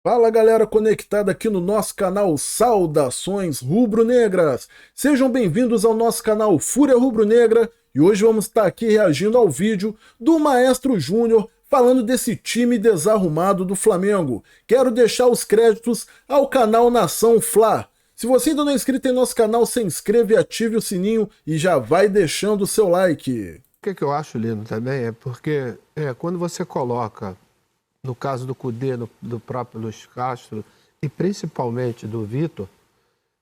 Fala galera conectada aqui no nosso canal Saudações Rubro-Negras. Sejam bem-vindos ao nosso canal Fúria Rubro-Negra e hoje vamos estar aqui reagindo ao vídeo do Maestro Júnior falando desse time desarrumado do Flamengo. Quero deixar os créditos ao canal Nação Fla. Se você ainda não é inscrito em nosso canal, se inscreva e ative o sininho e já vai deixando o seu like. O que eu acho, Lino, também é porque quando você coloca, no caso do Kudê, do próprio Luiz Castro e principalmente do Vitor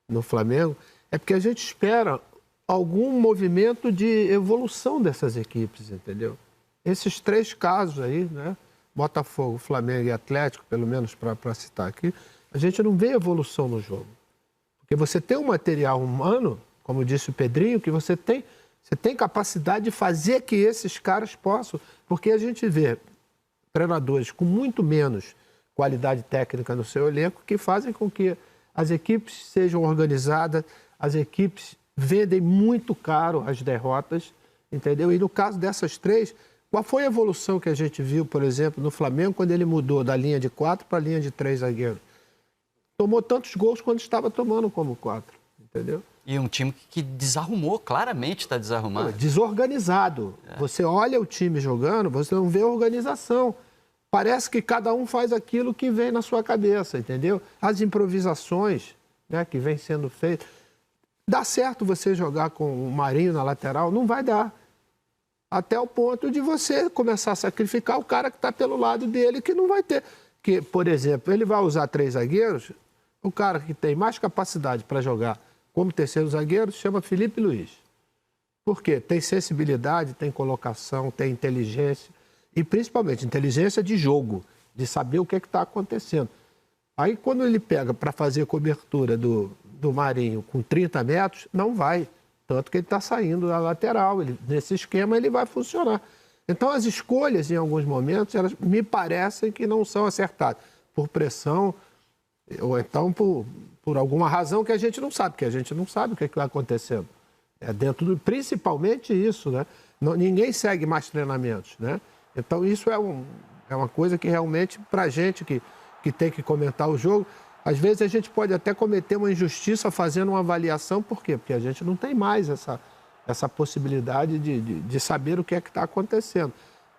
no Flamengo, é porque a gente espera algum movimento de evolução dessas equipes, entendeu? Esses três casos aí, né? Botafogo, Flamengo e Atlético, pelo menos para citar aqui, a gente não vê evolução no jogo. Porque você tem um material humano, como disse o Pedrinho, que você tem capacidade de fazer que esses caras possam, porque a gente vê treinadores com muito menos qualidade técnica no seu elenco que fazem com que as equipes sejam organizadas, as equipes vendem muito caro as derrotas, entendeu? E no caso dessas três, qual foi a evolução que a gente viu, por exemplo, no Flamengo, quando ele mudou da linha de 4 para a linha de 3 zagueiros? Tomou tantos gols quando estava tomando como 4, entendeu? E um time que desarrumou, claramente está desarrumado. Desorganizado. Você olha o time jogando, você não vê organização. Parece que cada um faz aquilo que vem na sua cabeça, entendeu? As improvisações, né, que vem sendo feitas. Dá certo você jogar com o Marinho na lateral? Não vai dar. Até o ponto de você começar a sacrificar o cara que está pelo lado dele, que não vai ter. Que, por exemplo, ele vai usar 3 zagueiros, o cara que tem mais capacidade para jogar como terceiro zagueiro chama Felipe Luiz. Por quê? Tem sensibilidade, tem colocação, tem inteligência. E principalmente inteligência de jogo, de saber o que está acontecendo. Aí quando ele pega para fazer a cobertura do Marinho com 30 metros, não vai. Tanto que ele está saindo da lateral. Nesse esquema ele vai funcionar. Então as escolhas, em alguns momentos, elas me parecem que não são acertadas. Por pressão, ou então por alguma razão que a gente não sabe, porque a gente não sabe o que está acontecendo. Principalmente isso, né? Ninguém segue mais treinamentos, né? Então isso é uma coisa que realmente, para a gente que tem que comentar o jogo, às vezes a gente pode até cometer uma injustiça fazendo uma avaliação. Por quê? Porque a gente não tem mais essa possibilidade de saber o que é que está acontecendo.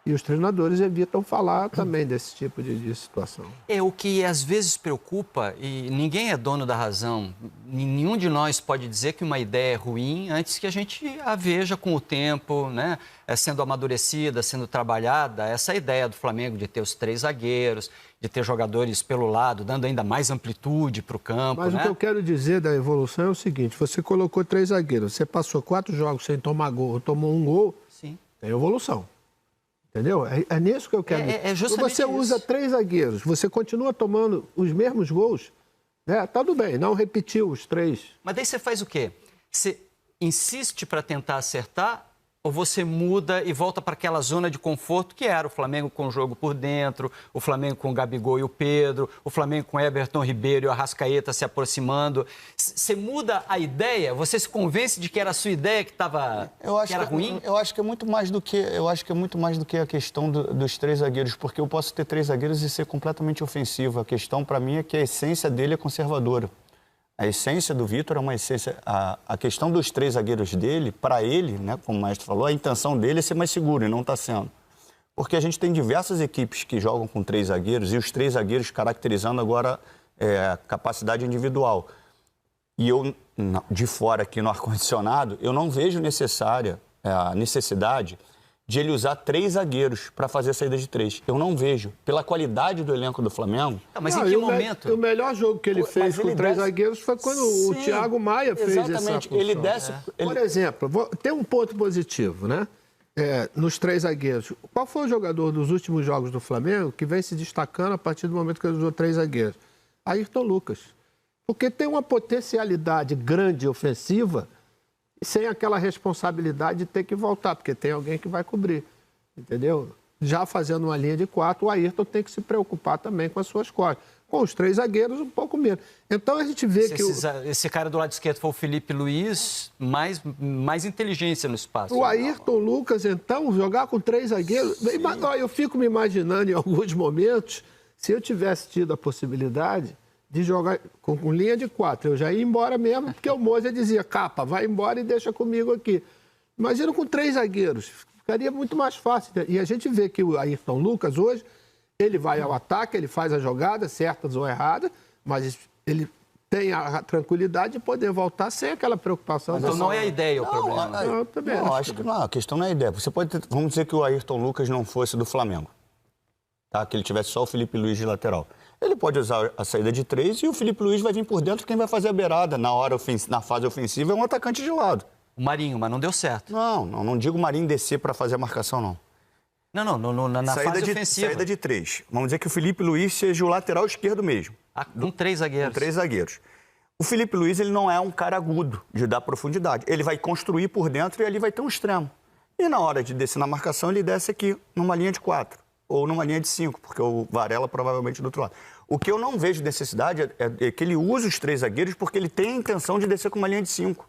E os treinadores evitam falar também desse tipo de situação. É o que às vezes preocupa, e ninguém é dono da razão. Nenhum de nós pode dizer que uma ideia é ruim antes que a gente a veja com o tempo, né? Sendo amadurecida, sendo trabalhada. Essa ideia do Flamengo de ter os 3 zagueiros, de ter jogadores pelo lado, dando ainda mais amplitude para o campo. Mas né? O que eu quero dizer da evolução é o seguinte: você colocou 3 zagueiros, você passou 4 jogos sem tomar gol, tomou 1 gol, Sim. Tem evolução. Entendeu? É nisso que eu quero dizer. É justamente você usa isso. 3 zagueiros, você continua tomando os mesmos gols, né? Tá tudo bem, não repetiu os 3. Mas daí você faz o quê? Você insiste para tentar acertar ou você muda e volta para aquela zona de conforto que era o Flamengo com o jogo por dentro, o Flamengo com o Gabigol e o Pedro, o Flamengo com o Everton Ribeiro e o Arrascaeta se aproximando. Você muda a ideia? Você se convence de que era a sua ideia que era ruim? Eu acho que é muito mais do que a questão dos 3 zagueiros, porque eu posso ter 3 zagueiros e ser completamente ofensivo. A questão para mim é que a essência dele é conservadora. A essência do Vitor é uma essência... A questão dos 3 zagueiros dele, para ele, né, como o maestro falou, a intenção dele é ser mais seguro e não está sendo. Porque a gente tem diversas equipes que jogam com 3 zagueiros e os 3 zagueiros caracterizando agora capacidade individual. E eu, de fora aqui no ar-condicionado, eu não vejo a necessidade de ele usar 3 zagueiros para fazer a saída de 3. Eu não vejo. Pela qualidade do elenco do Flamengo... Mas em que momento? O melhor jogo que ele fez com 3 zagueiros foi quando o Thiago Maia fez essa função. Ele desce... Por exemplo, tem um ponto positivo, né? Nos 3 zagueiros. Qual foi o jogador dos últimos jogos do Flamengo que vem se destacando a partir do momento que ele usou 3 zagueiros? Ayrton Lucas. Porque tem uma potencialidade grande ofensiva sem aquela responsabilidade de ter que voltar, porque tem alguém que vai cobrir, entendeu? Já fazendo uma linha de 4, o Ayrton tem que se preocupar também com as suas costas. Com os 3 zagueiros, um pouco menos. Então a gente vê que... Esse cara do lado esquerdo foi o Felipe Luiz, mais inteligência no espaço. O Ayrton Lucas, então, jogar com 3 zagueiros... Eu fico me imaginando em alguns momentos Se eu tivesse tido a possibilidade de jogar com linha de 4, eu já ia embora mesmo, porque o Moza dizia, Capa, vai embora e deixa comigo aqui. Imagina com 3 zagueiros, ficaria muito mais fácil. E a gente vê que o Ayrton Lucas hoje, ele vai ao ataque, ele faz as jogadas, certas ou erradas, mas ele tem a tranquilidade de poder voltar sem aquela preocupação. Então não é a ideia o problema. Eu também acho que não, a questão não é a ideia. Você pode ter, vamos dizer que o Ayrton Lucas não fosse do Flamengo, tá? Que ele tivesse só o Felipe Luiz de lateral. Ele pode usar a saída de 3 e o Felipe Luiz vai vir por dentro, quem vai fazer a beirada na fase ofensiva é um atacante de lado. O Marinho, mas não deu certo. Não digo o Marinho descer para fazer a marcação, não. Na fase ofensiva. Saída de 3. Vamos dizer que o Felipe Luiz seja o lateral esquerdo mesmo. Com 3 zagueiros. Com 3 zagueiros. O Felipe Luiz, ele não é um cara agudo de dar profundidade. Ele vai construir por dentro e ali vai ter um extremo. E na hora de descer na marcação, ele desce aqui numa linha de 4 ou numa linha de 5, porque o Varela provavelmente do outro lado. O que eu não vejo necessidade é que ele use os 3 zagueiros porque ele tem a intenção de descer com uma linha de 5.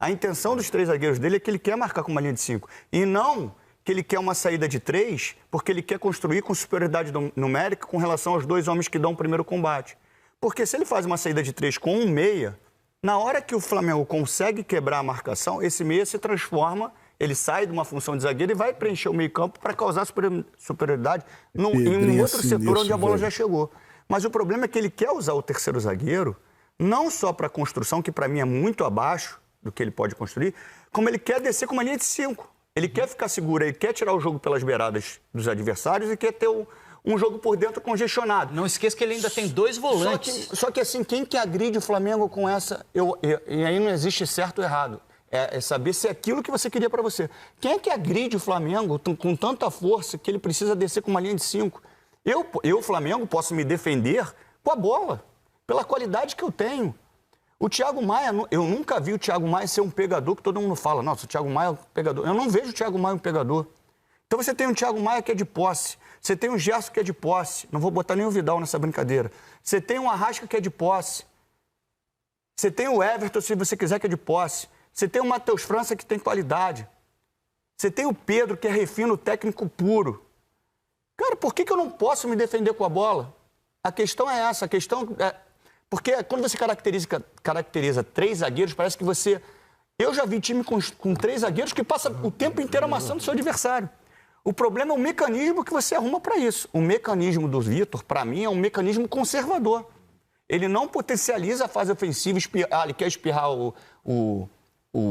A intenção dos 3 zagueiros dele é que ele quer marcar com uma linha de 5. E não que ele quer uma saída de 3 porque ele quer construir com superioridade numérica com relação aos 2 homens que dão o primeiro combate. Porque se ele faz uma saída de 3 com um meia, na hora que o Flamengo consegue quebrar a marcação, esse meia se transforma, ele sai de uma função de zagueiro e vai preencher o meio-campo para causar superioridade em um outro setor onde a bola já chegou. Mas o problema é que ele quer usar o terceiro zagueiro, não só para a construção, que para mim é muito abaixo do que ele pode construir, como ele quer descer com uma linha de 5. Ele quer ficar seguro, ele quer tirar o jogo pelas beiradas dos adversários e quer ter um jogo por dentro congestionado. Não esqueça que ele ainda tem 2 volantes. Só que assim, quem que agride o Flamengo com essa... E aí não existe certo ou errado. É saber se é aquilo que você queria para você. Quem é que agride o Flamengo com tanta força que ele precisa descer com uma linha de 5? Eu, Flamengo, posso me defender com a bola, pela qualidade que eu tenho. O Thiago Maia, eu nunca vi o Thiago Maia ser um pegador, que todo mundo fala, nossa, o Thiago Maia é um pegador. Eu não vejo o Thiago Maia um pegador. Então você tem um Thiago Maia que é de posse, você tem um Gerson que é de posse, não vou botar nem o Vidal nessa brincadeira. Você tem um Arrasca que é de posse, você tem o Everton, se você quiser, que é de posse, você tem o Matheus França que tem qualidade, você tem o Pedro que é refino técnico puro. Cara, por que eu não posso me defender com a bola? A questão é essa, porque quando você caracteriza 3 zagueiros, parece que você... Eu já vi time com 3 zagueiros que passa o tempo inteiro amassando o seu adversário. O problema é o mecanismo que você arruma para isso. O mecanismo do Vitor, para mim, é um mecanismo conservador. Ele não potencializa a fase ofensiva, ele quer espirrar o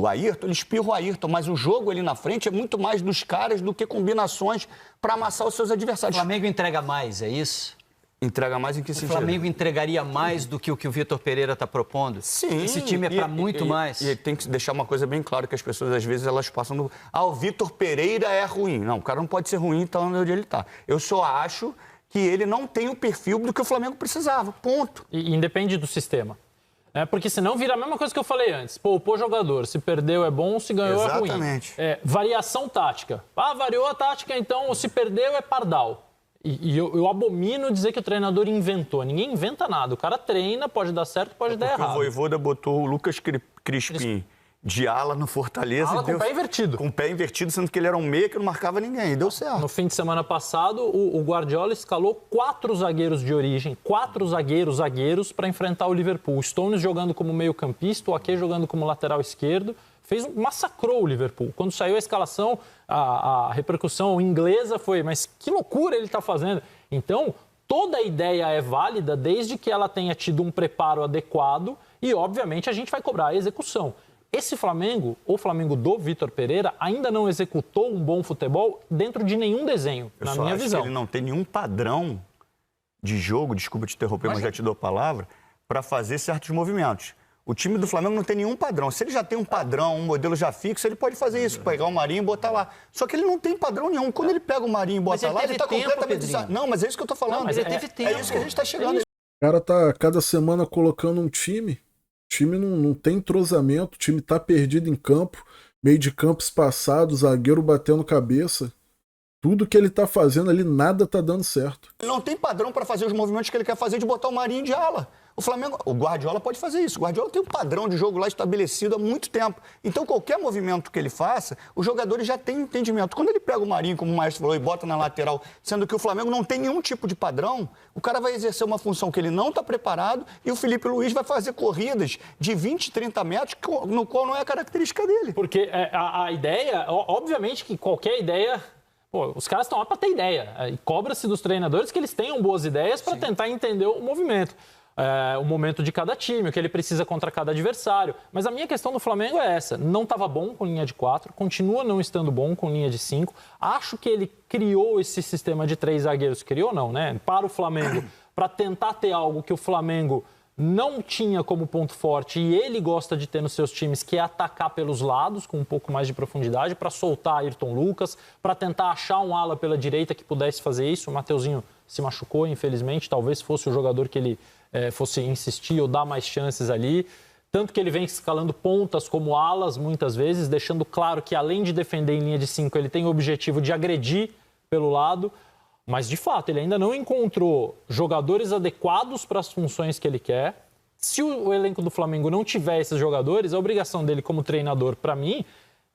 Ayrton, ele espirra o Ayrton, mas o jogo ali na frente é muito mais dos caras do que combinações para amassar os seus adversários. O Flamengo entrega mais, é isso? Entrega mais em que sentido? O Flamengo entregaria mais do que o Vitor Pereira está propondo? Sim. Esse time é para muito mais. E tem que deixar uma coisa bem clara, que as pessoas, às vezes, elas passam no... o Vitor Pereira é ruim. Não, o cara não pode ser ruim, então onde ele está. Eu só acho que ele não tem o perfil do que o Flamengo precisava, ponto. E independe do sistema. Porque senão vira a mesma coisa que eu falei antes. Poupou jogador, se perdeu é bom, se ganhou é ruim. Exatamente. Variação tática. Variou a tática, então se perdeu é pardal. E eu abomino dizer que o treinador inventou. Ninguém inventa nada. O cara treina, pode dar certo, pode dar errado. O Vojvoda botou o Lucas Crispim de ala no Fortaleza. Ala com o pé invertido. Com o pé invertido, sendo que ele era um meia que não marcava ninguém. E deu certo. No fim de semana passado, o Guardiola escalou 4 zagueiros de origem, 4 zagueiros para enfrentar o Liverpool. O Stones jogando como meio-campista, o Ake jogando como lateral esquerdo. Massacrou o Liverpool. Quando saiu a escalação, a repercussão inglesa foi, mas que loucura ele está fazendo. Então, toda a ideia é válida desde que ela tenha tido um preparo adequado e, obviamente, a gente vai cobrar a execução. Esse Flamengo, o Flamengo do Vitor Pereira, ainda não executou um bom futebol dentro de nenhum desenho, na minha visão. Que ele não tem nenhum padrão de jogo, desculpa te interromper, mas já te dou a palavra, para fazer certos movimentos. O time do Flamengo não tem nenhum padrão. Se ele já tem um padrão, um modelo já fixo, ele pode fazer isso, pegar o Marinho e botar lá. Só que ele não tem padrão nenhum. Quando ele pega o Marinho e bota lá, ele está completamente... Não, mas é isso que eu estou falando. Não, mas ele teve tempo. É isso que a gente está chegando. O cara tá cada semana colocando um time. O time não tem entrosamento, o time tá perdido em campo, meio de campo espaçado, zagueiro batendo cabeça. tudo que ele tá fazendo ali, nada tá dando certo. Ele não tem padrão para fazer os movimentos que ele quer fazer de botar o Marinho de ala. O Flamengo, o Guardiola pode fazer isso. O Guardiola tem um padrão de jogo lá estabelecido há muito tempo. Então, qualquer movimento que ele faça, os jogadores já têm entendimento. Quando ele pega o Marinho, como o Maestro falou, e bota na lateral, sendo que o Flamengo não tem nenhum tipo de padrão, o cara vai exercer uma função que ele não está preparado e o Felipe Luiz vai fazer corridas de 20, 30 metros, no qual não é a característica dele. Porque a ideia, obviamente que qualquer ideia... Pô, os caras estão lá para ter ideia. E cobra-se dos treinadores que eles tenham boas ideias para tentar entender o movimento. O momento de cada time, o que ele precisa contra cada adversário. Mas a minha questão do Flamengo é essa. Não estava bom com linha de 4, continua não estando bom com linha de 5. Acho que ele criou esse sistema de 3 zagueiros. Criou não, né? Para o Flamengo, para tentar ter algo que o Flamengo não tinha como ponto forte e ele gosta de ter nos seus times, que é atacar pelos lados com um pouco mais de profundidade, para soltar Ayrton Lucas, para tentar achar um ala pela direita que pudesse fazer isso. O Mateuzinho se machucou, infelizmente, talvez fosse o jogador que ele fosse insistir ou dar mais chances ali. Tanto que ele vem escalando pontas como alas muitas vezes, deixando claro que além de defender em linha de 5, ele tem o objetivo de agredir pelo lado. Mas, de fato, ele ainda não encontrou jogadores adequados para as funções que ele quer. Se o elenco do Flamengo não tiver esses jogadores, a obrigação dele como treinador, para mim,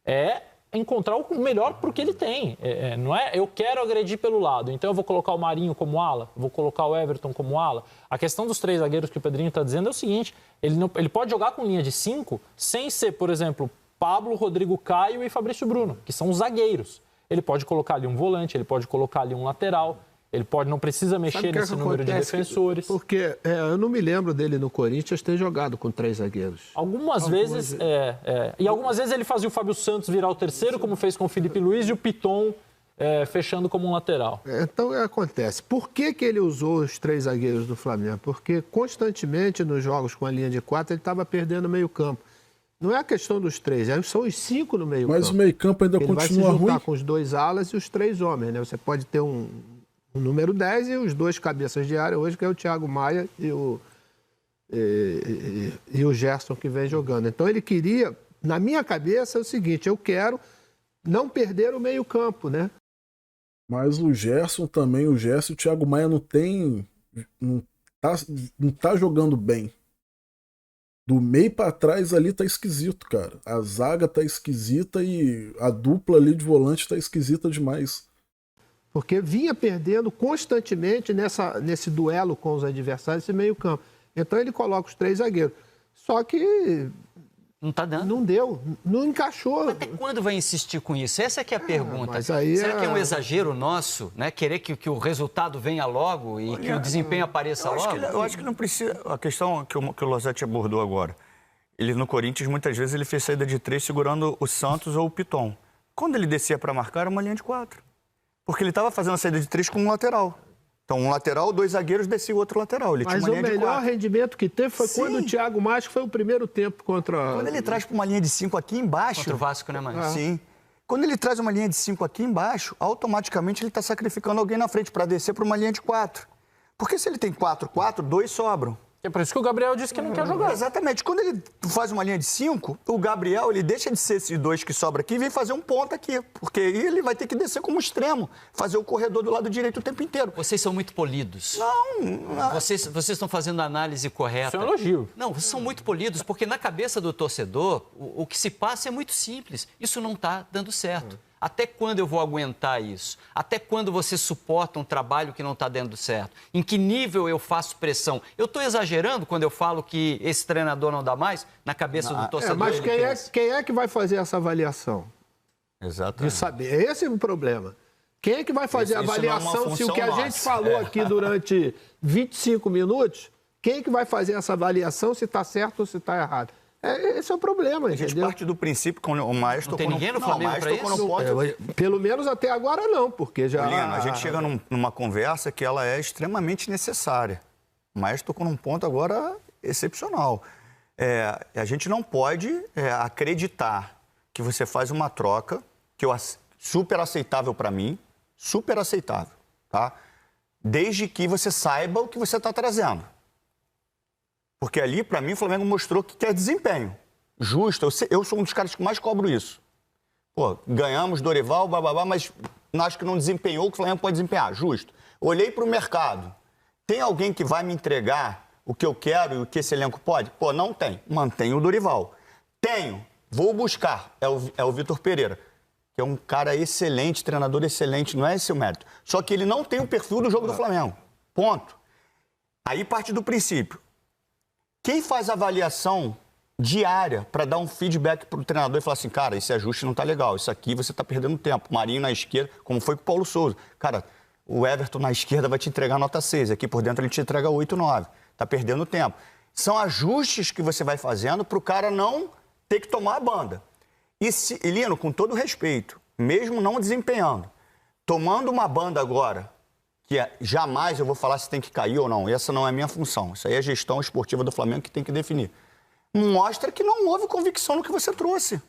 é encontrar o melhor para o que ele tem. Não é eu quero agredir pelo lado, então eu vou colocar o Marinho como ala, vou colocar o Everton como ala. A questão dos 3 zagueiros que o Pedrinho está dizendo é o seguinte, ele pode jogar com linha de 5 sem ser, por exemplo, Pablo, Rodrigo Caio e Fabrício Bruno, que são os zagueiros. Ele pode colocar ali um volante, ele pode colocar ali um lateral, ele não precisa mexer nesse número de defensores. Porque eu não me lembro dele no Corinthians ter jogado com 3 zagueiros. Algumas vezes. E algumas vezes ele fazia o Fábio Santos virar o terceiro, como fez com o Felipe Luiz, e o Piton fechando como um lateral. Então, acontece. Por que ele usou os 3 zagueiros do Flamengo? Porque constantemente nos jogos com a linha de 4 ele estava perdendo meio campo. Não é a questão dos 3, são os 5 no meio campo. Mas o meio campo ainda continua ruim. Ele vai se juntar com os 2 alas e os 3 homens, né? Você pode ter um número 10 e os 2 cabeças de área hoje, que é o Thiago Maia e o Gerson, que vem jogando. Então ele queria, na minha cabeça, é o seguinte, eu quero não perder o meio campo, né? Mas o Gerson também, o Thiago Maia não tá jogando bem. Do meio para trás ali tá esquisito, cara. A zaga tá esquisita e a dupla ali de volante tá esquisita demais. Porque vinha perdendo constantemente nesse duelo com os adversários, esse meio campo. Então ele coloca os 3 zagueiros. Só que não tá dando. Não deu, não encaixou. Mas até quando vai insistir com isso? Essa é que é a pergunta. Mas aí será que é um exagero nosso, né? Querer que o resultado venha logo e que o desempenho apareça logo? Eu acho que não precisa. A questão que o Losetti abordou agora. Ele no Corinthians, muitas vezes, ele fez saída de 3 segurando o Santos ou o Piton. Quando ele descia para marcar, era uma linha de 4. Porque ele estava fazendo a saída de 3 com um lateral. Então, um lateral, 2 zagueiros, descia o outro lateral. Ele Mas tinha uma o linha de melhor 4. rendimento que teve foi quando o Thiago Maia, que foi o primeiro tempo contra... Quando ele traz para uma linha de 5 aqui embaixo... Contra o Vasco, né, Maia? Sim. Quando ele traz uma linha de 5 aqui embaixo, automaticamente ele está sacrificando alguém na frente para descer para uma linha de 4. Porque se ele tem 4-4, 2 sobram. É por isso que o Gabriel disse que não quer jogar. Exatamente. Quando ele faz uma linha de 5, o Gabriel, ele deixa de ser esses 2 que sobram aqui e vem fazer um ponto aqui. Porque aí ele vai ter que descer como extremo, fazer o corredor do lado direito o tempo inteiro. Vocês são muito polidos. Não. Vocês estão fazendo a análise correta. Isso é um elogio. Não, vocês são muito polidos, porque na cabeça do torcedor, o que se passa é muito simples. Isso não está dando certo. Até quando eu vou aguentar isso? Até quando você suporta um trabalho que não está dando certo? Em que nível eu faço pressão? Eu estou exagerando quando eu falo que esse treinador não dá mais na cabeça do torcedor? Mas quem é que vai fazer essa avaliação? Exatamente. De saber. Esse é o problema. Quem é que vai fazer a avaliação se o que a gente falou aqui durante 25 minutos, quem é que vai fazer essa avaliação se está certo ou se está errado? Esse é o problema, entendeu? A gente parte do princípio que o Maestro... Não tem ninguém no Flamengo para isso? Pelo menos até agora não, porque já... Lino, a gente chega numa conversa que ela é extremamente necessária. O Maestro tocou num ponto agora excepcional. A gente não pode acreditar que você faz uma troca que super aceitável para mim, super aceitável, tá? Desde que você saiba o que você está trazendo. Porque ali, para mim, o Flamengo mostrou que quer desempenho. Justo, eu sou um dos caras que mais cobro isso. Pô, ganhamos Dorival, bababá, mas acho que não desempenhou o que o Flamengo pode desempenhar, justo. Olhei para o mercado. Tem alguém que vai me entregar o que eu quero e o que esse elenco pode? Pô, não tem. Mantenho o Dorival. Tenho. Vou buscar. É o Vitor Pereira, que é um cara excelente, treinador excelente, não é esse o mérito. Só que ele não tem o perfil do jogo do Flamengo. Ponto. Aí parte do princípio. Quem faz avaliação diária para dar um feedback para o treinador e falar assim, cara, esse ajuste não tá legal, isso aqui você tá perdendo tempo. Marinho na esquerda, como foi com o Paulo Souza. Cara, o Everton na esquerda vai te entregar nota 6, aqui por dentro ele te entrega 8, 9. Tá perdendo tempo. São ajustes que você vai fazendo para o cara não ter que tomar a banda. E Lino, com todo respeito, mesmo não desempenhando, tomando uma banda agora, que jamais eu vou falar se tem que cair ou não, essa não é a minha função, isso aí é a gestão esportiva do Flamengo que tem que definir. Mostra que não houve convicção no que você trouxe.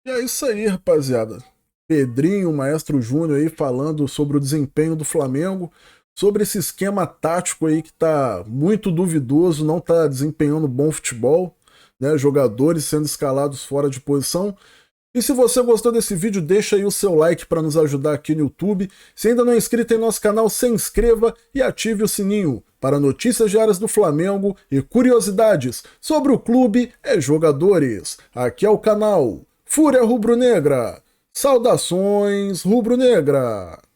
E é isso aí, rapaziada. Pedrinho, Maestro Júnior aí falando sobre o desempenho do Flamengo, sobre esse esquema tático aí que tá muito duvidoso, não tá desempenhando bom futebol, né? Jogadores sendo escalados fora de posição. E se você gostou desse vídeo, deixa aí o seu like para nos ajudar aqui no YouTube. Se ainda não é inscrito em nosso canal, se inscreva e ative o sininho para notícias diárias do Flamengo e curiosidades sobre o clube e jogadores. Aqui é o canal Fúria Rubro-Negra. Saudações Rubro-Negra!